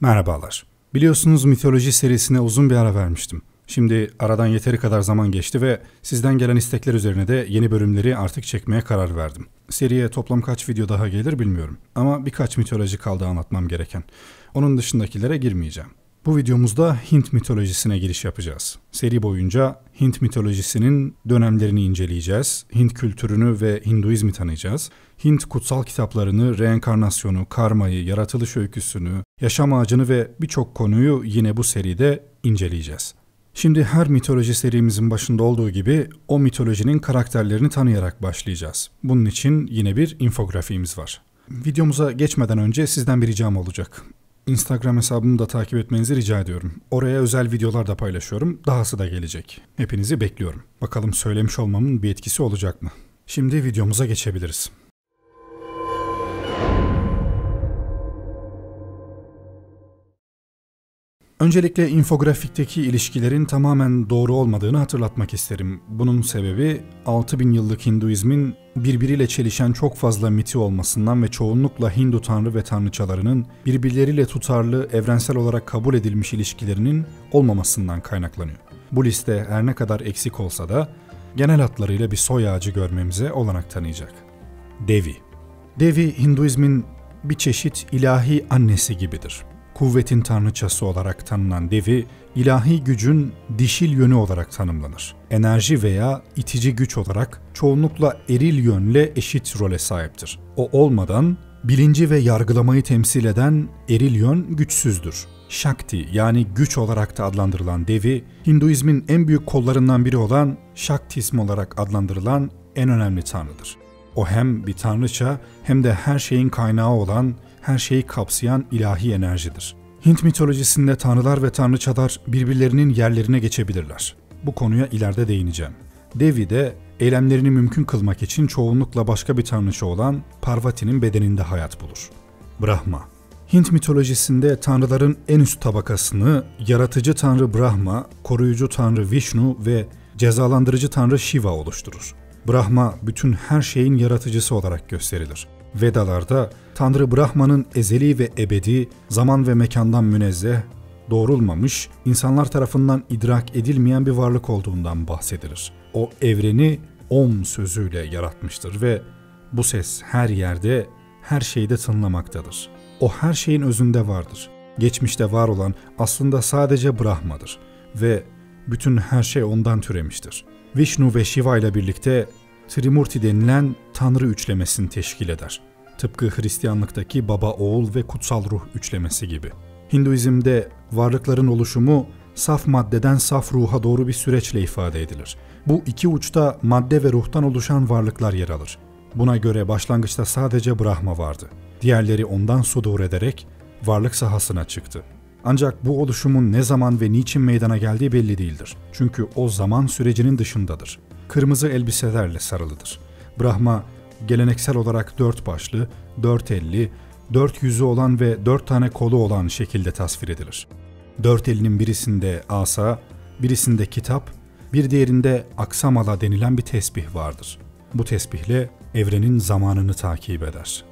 Merhabalar. Biliyorsunuz mitoloji serisine uzun bir ara vermiştim. Şimdi aradan yeteri kadar zaman geçti ve sizden gelen istekler üzerine de yeni bölümleri artık çekmeye karar verdim. Seriye toplam kaç video daha gelir bilmiyorum. Ama birkaç mitoloji kaldı anlatmam gereken. Onun dışındakilere girmeyeceğim. Bu videomuzda Hint mitolojisine giriş yapacağız. Seri boyunca Hint mitolojisinin dönemlerini inceleyeceğiz. Hint kültürünü ve Hinduizmi tanıyacağız. Hint kutsal kitaplarını, reenkarnasyonu, karmayı, yaratılış öyküsünü, yaşam ağacını ve birçok konuyu yine bu seride inceleyeceğiz. Şimdi her mitoloji serimizin başında olduğu gibi o mitolojinin karakterlerini tanıyarak başlayacağız. Bunun için yine bir infografiğimiz var. Videomuza geçmeden önce sizden bir ricam olacak. Instagram hesabımı da takip etmenizi rica ediyorum. Oraya özel videolar da paylaşıyorum. Dahası da gelecek. Hepinizi bekliyorum. Bakalım söylemiş olmamın bir etkisi olacak mı? Şimdi videomuza geçebiliriz. Öncelikle infografikteki ilişkilerin tamamen doğru olmadığını hatırlatmak isterim. Bunun sebebi 6000 yıllık Hinduizmin birbiriyle çelişen çok fazla miti olmasından ve çoğunlukla Hindu tanrı ve tanrıçalarının birbirleriyle tutarlı, evrensel olarak kabul edilmiş ilişkilerinin olmamasından kaynaklanıyor. Bu liste her ne kadar eksik olsa da genel hatlarıyla bir soy ağacı görmemize olanak tanıyacak. Devi. Devi, Hinduizmin bir çeşit ilahi annesi gibidir. Kuvvetin tanrıçası olarak tanınan Devi, ilahi gücün dişil yönü olarak tanımlanır. Enerji veya itici güç olarak çoğunlukla eril yönle eşit role sahiptir. O olmadan bilinci ve yargılamayı temsil eden eril yön güçsüzdür. Shakti yani güç olarak da adlandırılan Devi, Hinduizmin en büyük kollarından biri olan Shaktism olarak adlandırılan en önemli tanrıdır. O hem bir tanrıça hem de her şeyin kaynağı olan, her şeyi kapsayan ilahi enerjidir. Hint mitolojisinde tanrılar ve tanrıçalar birbirlerinin yerlerine geçebilirler. Bu konuya ileride değineceğim. Devi de eylemlerini mümkün kılmak için çoğunlukla başka bir tanrıça olan Parvati'nin bedeninde hayat bulur. Brahma. Hint mitolojisinde tanrıların en üst tabakasını yaratıcı tanrı Brahma, koruyucu tanrı Vishnu ve cezalandırıcı tanrı Shiva oluşturur. Brahma bütün her şeyin yaratıcısı olarak gösterilir. Vedalarda Tanrı Brahma'nın ezeli ve ebedi, zaman ve mekandan münezzeh, doğrulmamış, insanlar tarafından idrak edilmeyen bir varlık olduğundan bahsedilir. O evreni Om sözüyle yaratmıştır ve bu ses her yerde, her şeyde tınlamaktadır. O her şeyin özünde vardır. Geçmişte var olan aslında sadece Brahma'dır ve bütün her şey ondan türemiştir. Vishnu ve Shiva ile birlikte Trimurti denilen tanrı üçlemesini teşkil eder. Tıpkı Hristiyanlıktaki baba, oğul ve kutsal ruh üçlemesi gibi. Hinduizm'de varlıkların oluşumu saf maddeden saf ruha doğru bir süreçle ifade edilir. Bu iki uçta madde ve ruhtan oluşan varlıklar yer alır. Buna göre başlangıçta sadece Brahma vardı. Diğerleri ondan sudur ederek varlık sahasına çıktı. Ancak bu oluşumun ne zaman ve niçin meydana geldiği belli değildir. Çünkü o zaman sürecinin dışındadır. Kırmızı elbiselerle sarılıdır. Brahma, geleneksel olarak 4 başlı, 4 elli, 4 yüzü olan ve 4 tane kolu olan şekilde tasvir edilir. 4 elinin birisinde asa, birisinde kitap, bir diğerinde aksamala denilen bir tesbih vardır. Bu tesbihle evrenin zamanını takip eder.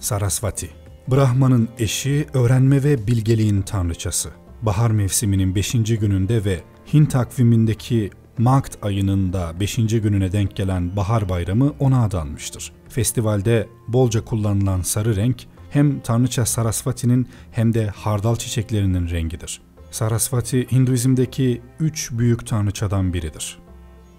Sarasvati. Brahma'nın eşi, öğrenme ve bilgeliğin tanrıçası. Bahar mevsiminin 5. gününde ve Hint takvimindeki Magt ayının da 5. gününe denk gelen bahar bayramı ona adanmıştır. Festivalde bolca kullanılan sarı renk hem tanrıça Sarasvati'nin hem de hardal çiçeklerinin rengidir. Sarasvati, Hinduizm'deki 3 büyük tanrıçadan biridir.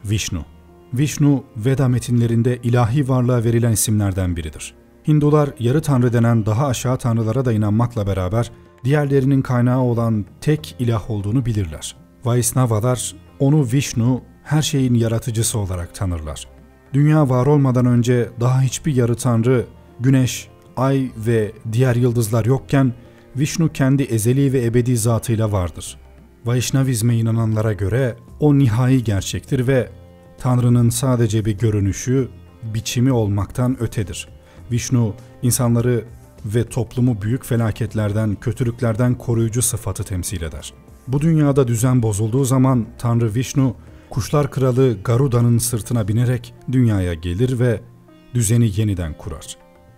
Vishnu. Vishnu, Veda metinlerinde ilahi varlığa verilen isimlerden biridir. Hindular yarı tanrı denen daha aşağı tanrılara da inanmakla beraber diğerlerinin kaynağı olan tek ilah olduğunu bilirler. Vaisnavalar onu Vishnu, her şeyin yaratıcısı olarak tanırlar. Dünya var olmadan önce daha hiçbir yarı tanrı, güneş, ay ve diğer yıldızlar yokken Vishnu kendi ezeli ve ebedi zatıyla vardır. Vaishnavizme inananlara göre o nihai gerçektir ve Tanrı'nın sadece bir görünüşü, biçimi olmaktan ötedir. Vishnu, insanları ve toplumu büyük felaketlerden, kötülüklerden koruyucu sıfatı temsil eder. Bu dünyada düzen bozulduğu zaman Tanrı Vishnu, kuşlar kralı Garuda'nın sırtına binerek dünyaya gelir ve düzeni yeniden kurar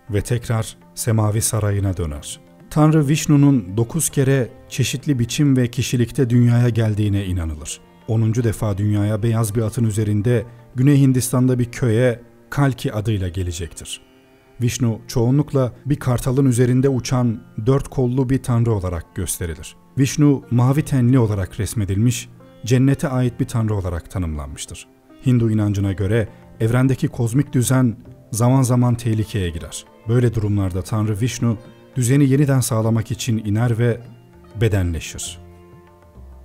ve tekrar semavi sarayına döner. Tanrı Vishnu'nun 9 kere çeşitli biçim ve kişilikte dünyaya geldiğine inanılır. 10. defa dünyaya beyaz bir atın üzerinde Güney Hindistan'da bir köye Kalki adıyla gelecektir. Vishnu çoğunlukla bir kartalın üzerinde uçan 4 kollu bir tanrı olarak gösterilir. Vishnu mavi tenli olarak resmedilmiş, cennete ait bir tanrı olarak tanımlanmıştır. Hindu inancına göre evrendeki kozmik düzen zaman zaman tehlikeye girer. Böyle durumlarda Tanrı Vishnu düzeni yeniden sağlamak için iner ve bedenleşir.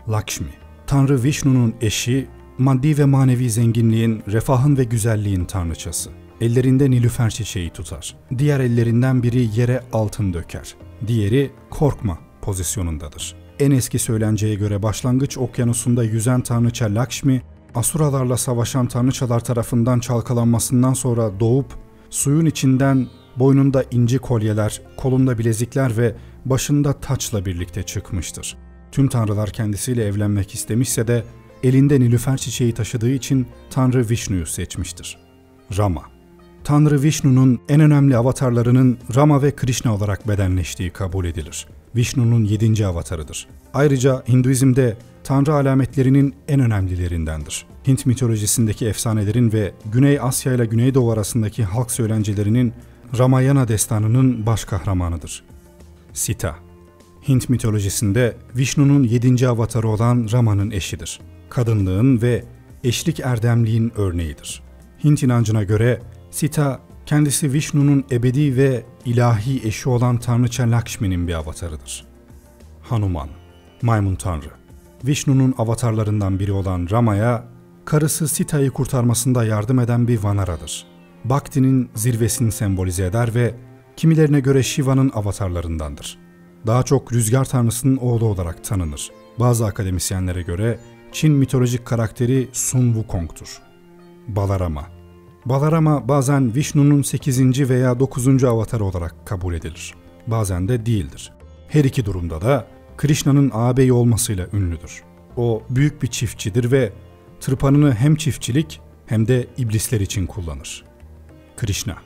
Lakshmi, Tanrı Vishnu'nun eşi, maddi ve manevi zenginliğin, refahın ve güzelliğin tanrıçası. Ellerinde nilüfer çiçeği tutar. Diğer ellerinden biri yere altın döker. Diğeri korkma pozisyonundadır. En eski söylenceye göre başlangıç okyanusunda yüzen tanrıça Lakshmi, Asuralarla savaşan tanrıçalar tarafından çalkalanmasından sonra doğup suyun içinden boynunda inci kolyeler, kolunda bilezikler ve başında taçla birlikte çıkmıştır. Tüm tanrılar kendisiyle evlenmek istemişse de elinde nilüfer çiçeği taşıdığı için Tanrı Vishnu'yu seçmiştir. Rama, Tanrı Vishnu'nun en önemli avatarlarının Rama ve Krishna olarak bedenleştiği kabul edilir. Vishnu'nun 7. avatarıdır. Ayrıca Hinduizm'de Tanrı alametlerinin en önemlilerindendir. Hint mitolojisindeki efsanelerin ve Güney Asya ile Güneydoğu arasındaki halk söylencelerinin Ramayana destanının baş kahramanıdır. Sita, Hint mitolojisinde Vishnu'nun 7. avatarı olan Rama'nın eşidir. Kadınlığın ve eşlik erdemliğin örneğidir. Hint inancına göre Sita, kendisi Vishnu'nun ebedi ve ilahi eşi olan tanrıça Lakshmi'nin bir avatarıdır. Hanuman, maymun tanrı. Vishnu'nun avatarlarından biri olan Rama'ya, karısı Sita'yı kurtarmasında yardım eden bir Vanara'dır. Bhakti'nin zirvesini sembolize eder ve kimilerine göre Shiva'nın avatarlarındandır. Daha çok rüzgar tanrısının oğlu olarak tanınır. Bazı akademisyenlere göre Çin mitolojik karakteri Sun Wukong'tur. Balarama, Balarama bazen Vishnu'nun 8. veya 9. avatarı olarak kabul edilir. Bazen de değildir. Her iki durumda da Krishna'nın ağabeyi olmasıyla ünlüdür. O büyük bir çiftçidir ve tırpanını hem çiftçilik hem de iblisler için kullanır. Krishna,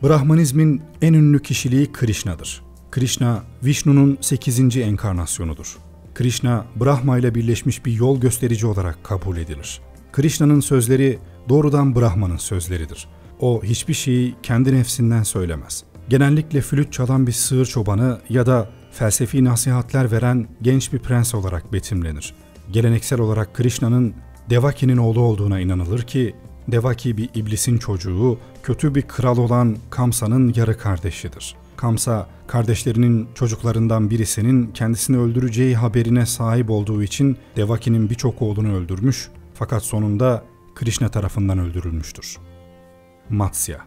Brahmanizmin en ünlü kişiliği Krishna'dır. Krishna, Vishnu'nun 8. enkarnasyonudur. Krishna, Brahma ile birleşmiş bir yol gösterici olarak kabul edilir. Krishna'nın sözleri doğrudan Brahma'nın sözleridir. O hiçbir şeyi kendi nefsinden söylemez. Genellikle flüt çalan bir sığır çobanı ya da felsefi nasihatler veren genç bir prens olarak betimlenir. Geleneksel olarak Krishna'nın Devaki'nin oğlu olduğuna inanılır ki, Devaki bir iblisin çocuğu, kötü bir kral olan Kamsa'nın yarı kardeşidir. Kamsa, kardeşlerinin çocuklarından birisinin kendisini öldüreceği haberine sahip olduğu için Devaki'nin birçok oğlunu öldürmüş fakat sonunda Krishna tarafından öldürülmüştür. Matsya,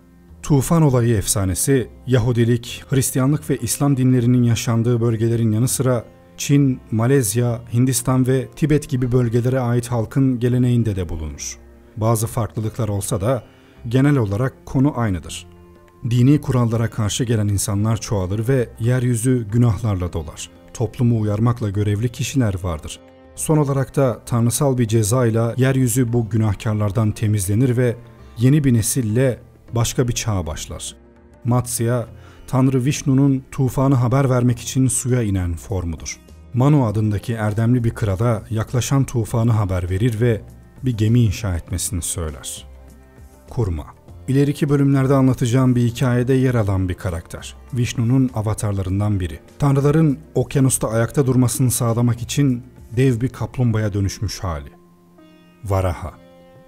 Tufan olayı efsanesi, Yahudilik, Hristiyanlık ve İslam dinlerinin yaşandığı bölgelerin yanı sıra Çin, Malezya, Hindistan ve Tibet gibi bölgelere ait halkın geleneğinde de bulunur. Bazı farklılıklar olsa da genel olarak konu aynıdır. Dini kurallara karşı gelen insanlar çoğalır ve yeryüzü günahlarla dolar. Toplumu uyarmakla görevli kişiler vardır. Son olarak da tanrısal bir cezayla yeryüzü bu günahkarlardan temizlenir ve yeni bir nesille başka bir çağ başlar. Matsya, Tanrı Vishnu'nun tufanı haber vermek için suya inen formudur. Manu adındaki erdemli bir krala yaklaşan tufanı haber verir ve bir gemi inşa etmesini söyler. Kurma, İleriki bölümlerde anlatacağım bir hikayede yer alan bir karakter. Vishnu'nun avatarlarından biri. Tanrıların okyanusta ayakta durmasını sağlamak için dev bir kaplumbağaya dönüşmüş hali. Varaha,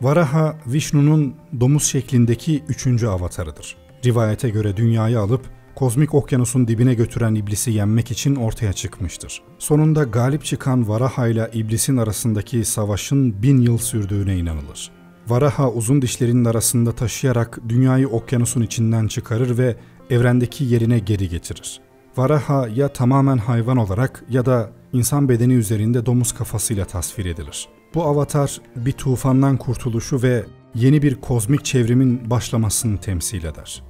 Varaha, Vishnu'nun domuz şeklindeki 3. avatarıdır. Rivayete göre dünyayı alıp kozmik okyanusun dibine götüren iblisi yenmek için ortaya çıkmıştır. Sonunda galip çıkan Varaha ile iblisin arasındaki savaşın 1000 yıl sürdüğüne inanılır. Varaha uzun dişlerinin arasında taşıyarak dünyayı okyanusun içinden çıkarır ve evrendeki yerine geri getirir. Varaha ya tamamen hayvan olarak ya da insan bedeni üzerinde domuz kafasıyla tasvir edilir. Bu avatar bir tufandan kurtuluşu ve yeni bir kozmik çevrimin başlamasını temsil eder.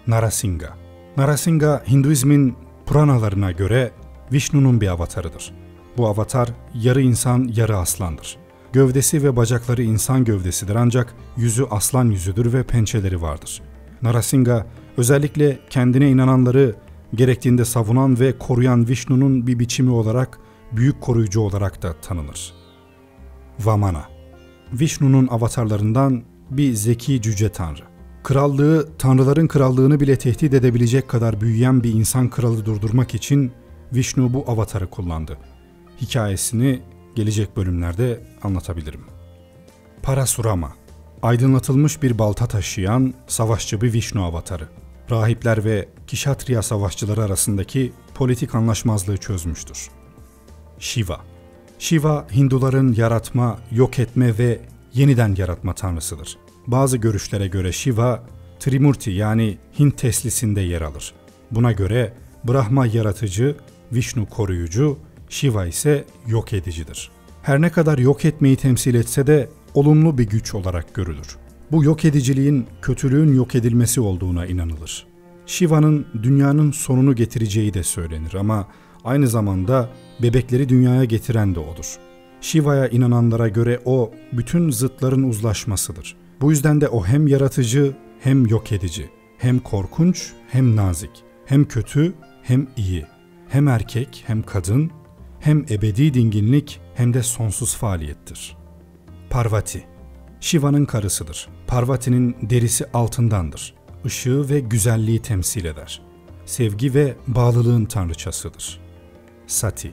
Narasimha, Narasimha, Hinduizmin Puranalarına göre Vishnu'nun bir avatarıdır. Bu avatar yarı insan, yarı aslandır. Gövdesi ve bacakları insan gövdesidir ancak yüzü aslan yüzüdür ve pençeleri vardır. Narasimha özellikle kendine inananları gerektiğinde savunan ve koruyan Vishnu'nun bir biçimi olarak büyük koruyucu olarak da tanınır. Vamana, Vishnu'nun avatarlarından bir zeki cüce tanrı. Krallığı, tanrıların krallığını bile tehdit edebilecek kadar büyüyen bir insan kralı durdurmak için Vishnu bu avatarı kullandı. Hikayesini gelecek bölümlerde anlatabilirim. Parasurama, aydınlatılmış bir balta taşıyan savaşçı bir Vishnu avatarı. Rahipler ve Kshatriya savaşçıları arasındaki politik anlaşmazlığı çözmüştür. Shiva, Shiva Hinduların yaratma, yok etme ve yeniden yaratma tanrısıdır. Bazı görüşlere göre Shiva, Trimurti yani Hint teslisinde yer alır. Buna göre Brahma yaratıcı, Vishnu koruyucu, Shiva ise yok edicidir. Her ne kadar yok etmeyi temsil etse de olumlu bir güç olarak görülür. Bu yok ediciliğin kötülüğün yok edilmesi olduğuna inanılır. Shiva'nın dünyanın sonunu getireceği de söylenir ama aynı zamanda bebekleri dünyaya getiren de odur. Shiva'ya inananlara göre o bütün zıtların uzlaşmasıdır. Bu yüzden de o hem yaratıcı hem yok edici, hem korkunç hem nazik, hem kötü hem iyi, hem erkek hem kadın, hem ebedi dinginlik hem de sonsuz faaliyettir. Parvati, Shiva'nın karısıdır. Parvati'nin derisi altındandır. Işığı ve güzelliği temsil eder. Sevgi ve bağlılığın tanrıçasıdır. Sati,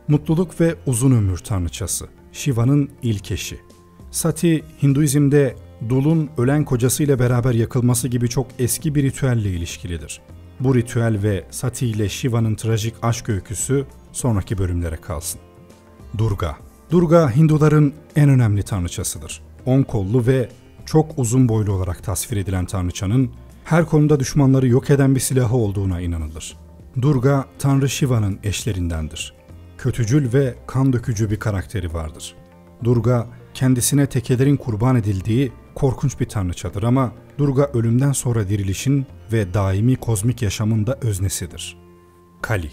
mutluluk ve uzun ömür tanrıçası. Shiva'nın ilk eşi. Sati, Hinduizm'de dulun ölen kocasıyla beraber yakılması gibi çok eski bir ritüelle ilişkilidir. Bu ritüel ve Sati ile Shiva'nın trajik aşk öyküsü sonraki bölümlere kalsın. Durga, Durga Hinduların en önemli tanrıçasıdır. 10 kollu ve çok uzun boylu olarak tasvir edilen tanrıçanın her konuda düşmanları yok eden bir silahı olduğuna inanılır. Durga, Tanrı Shiva'nın eşlerindendir. Kötücül ve kan dökücü bir karakteri vardır. Durga, kendisine tekelerin kurban edildiği korkunç bir tanrıçadır ama Durga ölümden sonra dirilişin ve daimi kozmik yaşamın da öznesidir. Kali,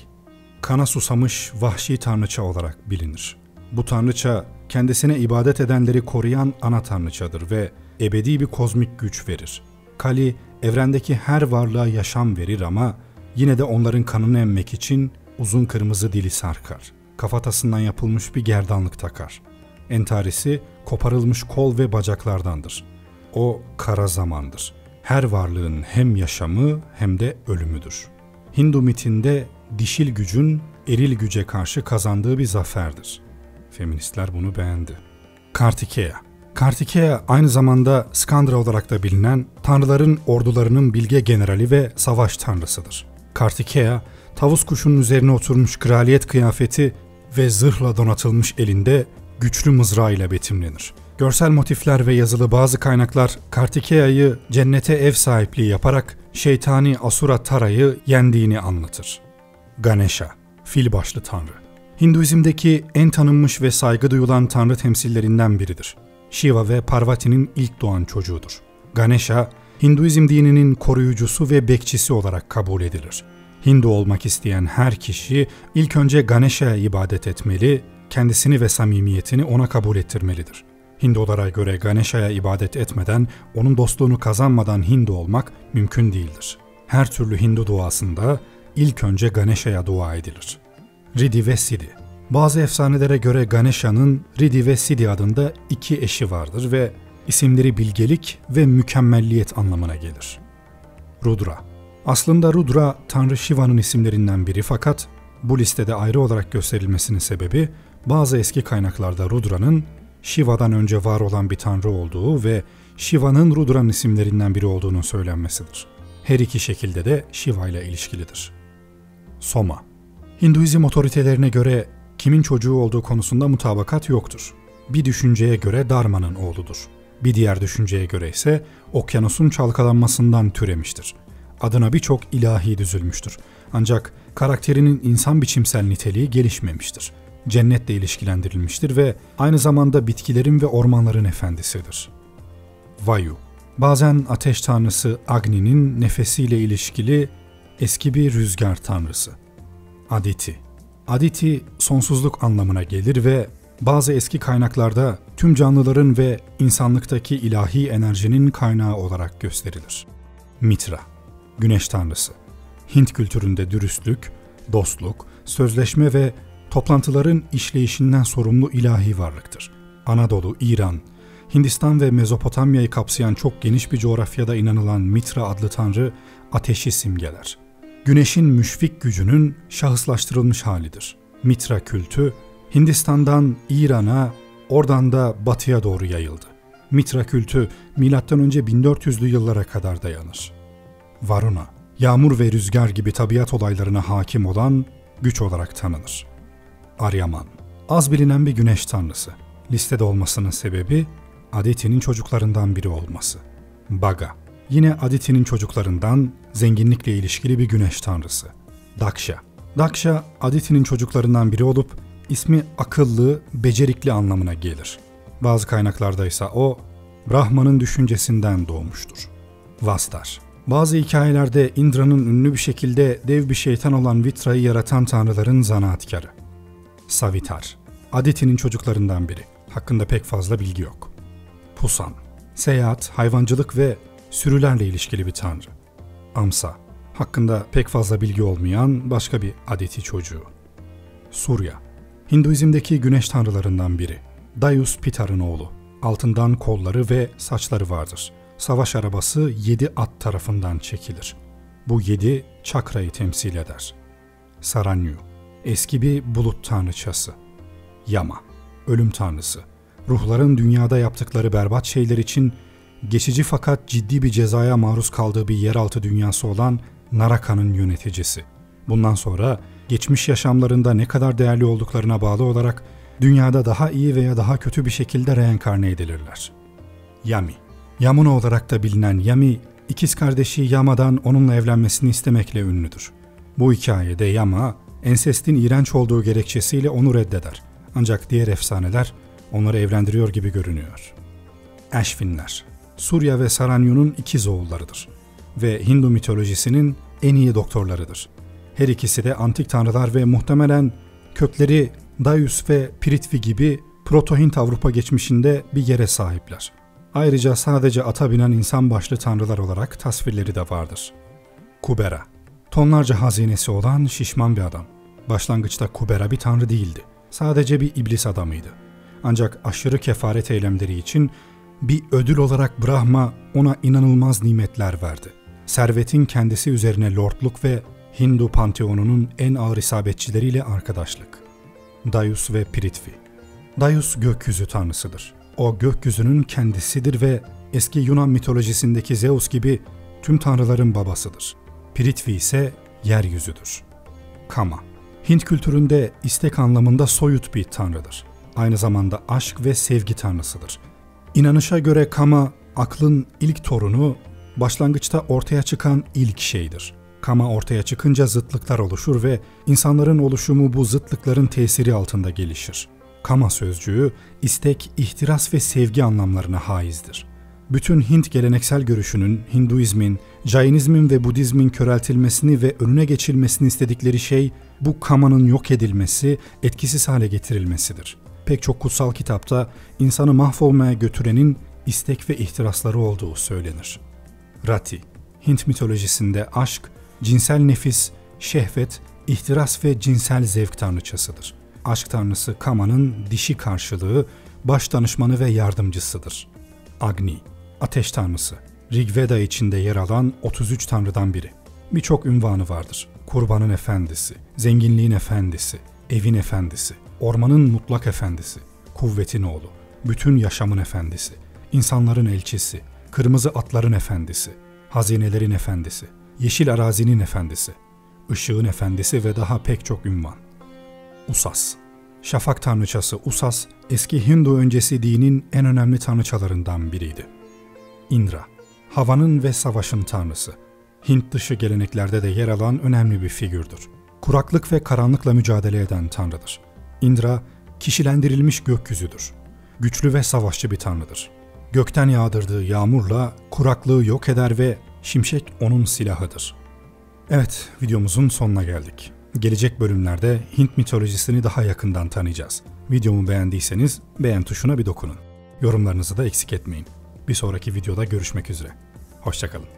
kana susamış vahşi tanrıça olarak bilinir. Bu tanrıça kendisine ibadet edenleri koruyan ana tanrıçadır ve ebedi bir kozmik güç verir. Kali, evrendeki her varlığa yaşam verir ama yine de onların kanını emmek için uzun kırmızı dili sarkar. Kafatasından yapılmış bir gerdanlık takar. Entarisi koparılmış kol ve bacaklardandır. O kara zamandır. Her varlığın hem yaşamı hem de ölümüdür. Hindu mitinde dişil gücün eril güce karşı kazandığı bir zaferdir. Feministler bunu beğendi. Kartikeya, Kartikeya aynı zamanda Skandra olarak da bilinen tanrıların ordularının bilge generali ve savaş tanrısıdır. Kartikeya, tavus kuşunun üzerine oturmuş kraliyet kıyafeti ve zırhla donatılmış elinde güçlü mızrağı ile betimlenir. Görsel motifler ve yazılı bazı kaynaklar Kartikeya'yı cennete ev sahipliği yaparak şeytani Asura Tara'yı yendiğini anlatır. Ganesha, fil başlı tanrı. Hinduizm'deki en tanınmış ve saygı duyulan tanrı temsillerinden biridir. Shiva ve Parvati'nin ilk doğan çocuğudur. Ganesha, Hinduizm dininin koruyucusu ve bekçisi olarak kabul edilir. Hindu olmak isteyen her kişi ilk önce Ganesha'ya ibadet etmeli, kendisini ve samimiyetini ona kabul ettirmelidir. Hindulara göre Ganesha'ya ibadet etmeden, onun dostluğunu kazanmadan Hindu olmak mümkün değildir. Her türlü Hindu duasında ilk önce Ganesha'ya dua edilir. Riddhi ve Siddhi. Bazı efsanelere göre Ganesha'nın Riddhi ve Siddhi adında 2 eşi vardır ve isimleri bilgelik ve mükemmelliyet anlamına gelir. Rudra. Aslında Rudra, Tanrı Shiva'nın isimlerinden biri fakat bu listede ayrı olarak gösterilmesinin sebebi bazı eski kaynaklarda Rudra'nın Shiva'dan önce var olan bir tanrı olduğu ve Shiva'nın Rudra'nın isimlerinden biri olduğunun söylenmesidir. Her iki şekilde de Shiva ile ilişkilidir. Soma. Hinduizm otoritelerine göre kimin çocuğu olduğu konusunda mutabakat yoktur. Bir düşünceye göre Dharma'nın oğludur. Bir diğer düşünceye göre ise okyanusun çalkalanmasından türemiştir. Adına birçok ilahi düzülmüştür. Ancak karakterinin insan biçimsel niteliği gelişmemiştir. Cennetle ilişkilendirilmiştir ve aynı zamanda bitkilerin ve ormanların efendisidir. Vayu, bazen ateş tanrısı Agni'nin nefesiyle ilişkili eski bir rüzgar tanrısı. Aditi, Aditi sonsuzluk anlamına gelir ve bazı eski kaynaklarda tüm canlıların ve insanlıktaki ilahi enerjinin kaynağı olarak gösterilir. Mitra, güneş tanrısı. Hint kültüründe dürüstlük, dostluk, sözleşme ve toplantıların işleyişinden sorumlu ilahi varlıktır. Anadolu, İran, Hindistan ve Mezopotamya'yı kapsayan çok geniş bir coğrafyada inanılan Mitra adlı tanrı ateşi simgeler. Güneşin müşfik gücünün şahıslaştırılmış halidir. Mitra kültü Hindistan'dan İran'a, oradan da batıya doğru yayıldı. Mitra kültü M.Ö. 1400'lü yıllara kadar dayanır. Varuna, yağmur ve rüzgar gibi tabiat olaylarına hakim olan güç olarak tanınır. Aryaman, az bilinen bir güneş tanrısı. Listede olmasının sebebi Aditi'nin çocuklarından biri olması. Baga, yine Aditi'nin çocuklarından zenginlikle ilişkili bir güneş tanrısı. Daksha, Daksha Aditi'nin çocuklarından biri olup ismi akıllı, becerikli anlamına gelir. Bazı kaynaklarda ise o Brahma'nın düşüncesinden doğmuştur. Vastar, bazı hikayelerde Indra'nın ünlü bir şekilde dev bir şeytan olan Vitra'yı yaratan tanrıların zanaatkarı. Savitar, Aditi'nin çocuklarından biri. Hakkında pek fazla bilgi yok. Pusan, seyahat, hayvancılık ve sürülerle ilişkili bir tanrı. Amsa, hakkında pek fazla bilgi olmayan başka bir Aditi çocuğu. Surya, Hinduizm'deki güneş tanrılarından biri. Dayus Pitar'ın oğlu. Altından kolları ve saçları vardır. Savaş arabası 7 at tarafından çekilir. Bu 7 çakrayı temsil eder. Saranyu, eski bir bulut tanrıçası. Yama, ölüm tanrısı. Ruhların dünyada yaptıkları berbat şeyler için geçici fakat ciddi bir cezaya maruz kaldığı bir yeraltı dünyası olan Naraka'nın yöneticisi. Bundan sonra geçmiş yaşamlarında ne kadar değerli olduklarına bağlı olarak dünyada daha iyi veya daha kötü bir şekilde reenkarne edilirler. Yami, Yamuna olarak da bilinen Yami, ikiz kardeşi Yama'dan onunla evlenmesini istemekle ünlüdür. Bu hikayede Yama, ensestin iğrenç olduğu gerekçesiyle onu reddeder. Ancak diğer efsaneler onları evlendiriyor gibi görünüyor. Ashvinler, Surya ve Saranyu'nun ikiz oğullarıdır ve Hindu mitolojisinin en iyi doktorlarıdır. Her ikisi de antik tanrılar ve muhtemelen kökleri Dayus ve Prithvi gibi Proto-Hint Avrupa geçmişinde bir yere sahipler. Ayrıca sadece ata binen insan başlı tanrılar olarak tasvirleri de vardır. Kubera, tonlarca hazinesi olan şişman bir adam. Başlangıçta Kubera bir tanrı değildi. Sadece bir iblis adamıydı. Ancak aşırı kefaret eylemleri için bir ödül olarak Brahma ona inanılmaz nimetler verdi. Servetin kendisi üzerine lordluk ve Hindu panteonunun en ağır isabetçileriyle arkadaşlık. Dayus ve Prithvi. Dayus gökyüzü tanrısıdır. O gökyüzünün kendisidir ve eski Yunan mitolojisindeki Zeus gibi tüm tanrıların babasıdır. Prithvi ise yeryüzüdür. Kama, Hint kültüründe istek anlamında soyut bir tanrıdır. Aynı zamanda aşk ve sevgi tanrısıdır. İnanışa göre Kama, aklın ilk torunu, başlangıçta ortaya çıkan ilk şeydir. Kama ortaya çıkınca zıtlıklar oluşur ve insanların oluşumu bu zıtlıkların tesiri altında gelişir. Kama sözcüğü, istek, ihtiras ve sevgi anlamlarına haizdir. Bütün Hint geleneksel görüşünün, Hinduizmin, Jainizmin ve Budizmin köreltilmesini ve önüne geçilmesini istedikleri şey, bu Kama'nın yok edilmesi, etkisiz hale getirilmesidir. Pek çok kutsal kitapta insanı mahvolmaya götürenin istek ve ihtirasları olduğu söylenir. Rati, Hint mitolojisinde aşk, cinsel nefis, şehvet, ihtiras ve cinsel zevk tanrıçasıdır. Aşk tanrısı Kama'nın dişi karşılığı, baş danışmanı ve yardımcısıdır. Agni, ateş tanrısı. Rigveda içinde yer alan 33 tanrıdan biri. Birçok ünvanı vardır. Kurbanın efendisi, zenginliğin efendisi, evin efendisi, ormanın mutlak efendisi, kuvvetin oğlu, bütün yaşamın efendisi, insanların elçisi, kırmızı atların efendisi, hazinelerin efendisi, yeşil arazinin efendisi, ışığın efendisi ve daha pek çok ünvan. Usas, şafak tanrıçası Usas, eski Hindu öncesi dinin en önemli tanrıçalarından biriydi. Indra, havanın ve savaşın tanrısı. Hint dışı geleneklerde de yer alan önemli bir figürdür. Kuraklık ve karanlıkla mücadele eden tanrıdır. Indra, kişilendirilmiş gökyüzüdür. Güçlü ve savaşçı bir tanrıdır. Gökten yağdırdığı yağmurla kuraklığı yok eder ve şimşek onun silahıdır. Evet, videomuzun sonuna geldik. Gelecek bölümlerde Hint mitolojisini daha yakından tanıyacağız. Videomu beğendiyseniz beğen tuşuna bir dokunun. Yorumlarınızı da eksik etmeyin. Bir sonraki videoda görüşmek üzere. Hoşça kalın.